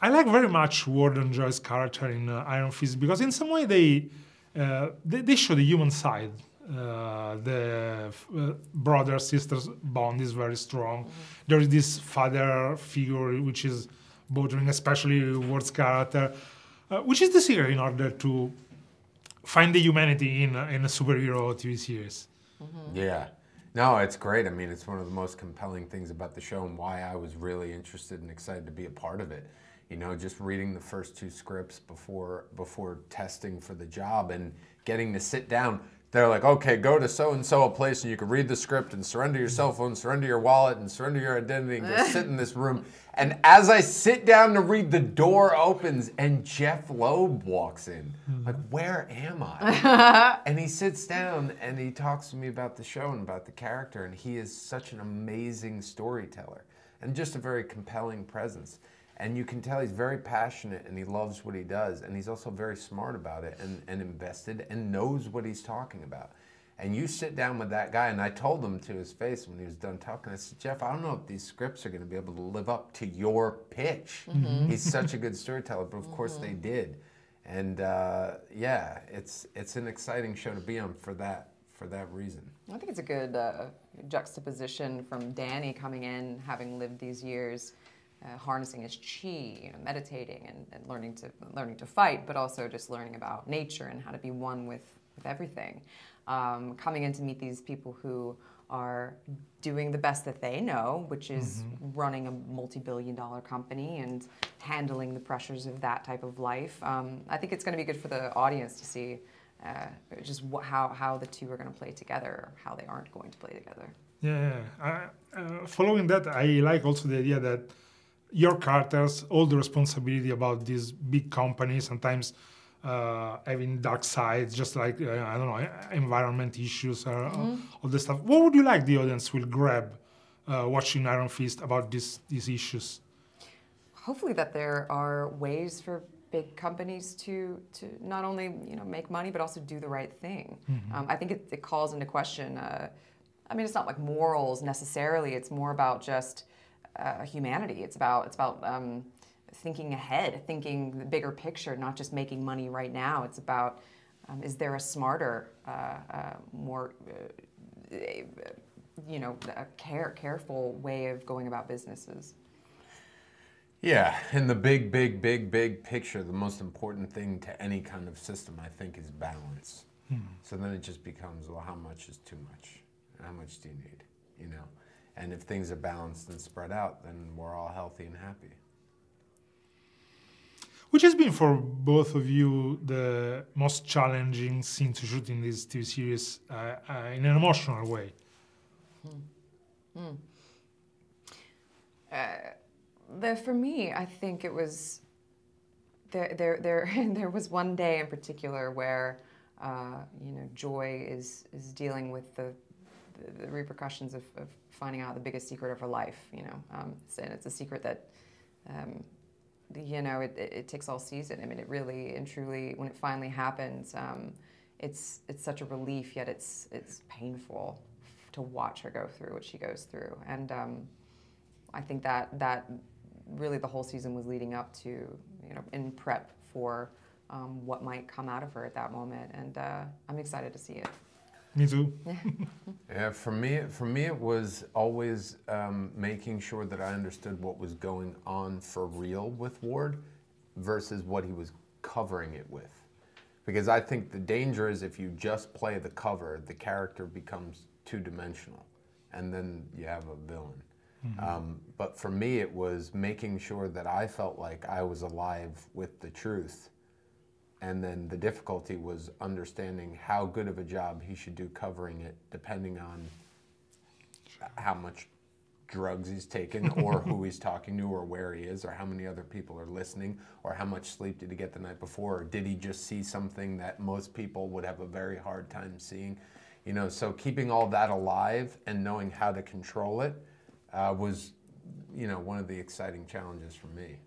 I like very much Ward and Joy's character in Iron Fist because in some way they show the human side. The brother-sisters bond is very strong. There is this father figure which is bothering, especially Ward's character, which is the secret in order to find the humanity in a superhero TV series. Yeah. No, it's great. I mean, it's one of the most compelling things about the show and why I was really interested and excited to be a part of it. You know, just reading the first 2 scripts before testing for the job and getting to sit down. They're like, okay, go to so-and-so a place and you can read the script and surrender your cell phone, surrender your wallet, and surrender your identity and go sit in this room. And as I sit down to read, the door opens and Jeff Loeb walks in. Like, where am I? And he sits down and he talks to me about the show and about the character, and he is such an amazing storyteller and just a very compelling presence. And you can tell he's very passionate and he loves what he does, and he's also very smart about it and invested and knows what he's talking about. And you sit down with that guy, and I told him to his face when he was done talking, I said, Jeff, I don't know if these scripts are going to be able to live up to your pitch. He's such a good storyteller, but of course they did. And yeah, it's an exciting show to be on for that reason. I think it's a good juxtaposition from Danny coming in, having lived these years, harnessing his chi, you know, meditating and learning to fight, but also just learning about nature and how to be one with everything. Coming in to meet these people who are doing the best that they know, which is running a multi-billion-dollar company and handling the pressures of that type of life. I think it's going to be good for the audience to see just how the two are going to play together, or how they aren't going to play together. Yeah. Following that, I like also the idea that your characters, all the responsibility about these big companies, sometimes having dark sides, just like, I don't know, environment issues or all this stuff. What would you like the audience will grab watching Iron Fist about these issues? Hopefully that there are ways for big companies to not only, you know, make money, but also do the right thing. I think it calls into question, I mean, it's not like morals necessarily, it's more about just humanity. It's about thinking ahead, thinking the bigger picture, not just making money right now. It's about, is there a smarter, more, you know, a careful way of going about businesses? Yeah, in the big picture, the most important thing to any kind of system, I think, is balance. So then it just becomes, well, how much is too much? How much do you need, you know? And if things are balanced and spread out, then we're all healthy and happy. Which has been for both of you the most challenging scene to shoot in this TV series in an emotional way? For me, I think it was there was one day in particular where you know, Joy is dealing with the repercussions of finding out the biggest secret of her life. You know, and it's a secret that you know, it takes all season. I mean, it really and truly, when it finally happens, it's such a relief, yet it's painful to watch her go through what she goes through. And I think that really the whole season was leading up to, you know, in prep for what might come out of her at that moment. And I'm excited to see it. Me too. Yeah, for me it was always making sure that I understood what was going on for real with Ward versus what he was covering it with. Because I think the danger is if you just play the cover, the character becomes two-dimensional, and then you have a villain. But for me, it was making sure that I felt like I was alive with the truth. And then the difficulty was understanding how good of a job he should do covering it, depending on how much drugs he's taken, or who he's talking to, or where he is, or how many other people are listening, or how much sleep did he get the night before, or did he just see something that most people would have a very hard time seeing. You know, so keeping all that alive and knowing how to control it was, you know, one of the exciting challenges for me.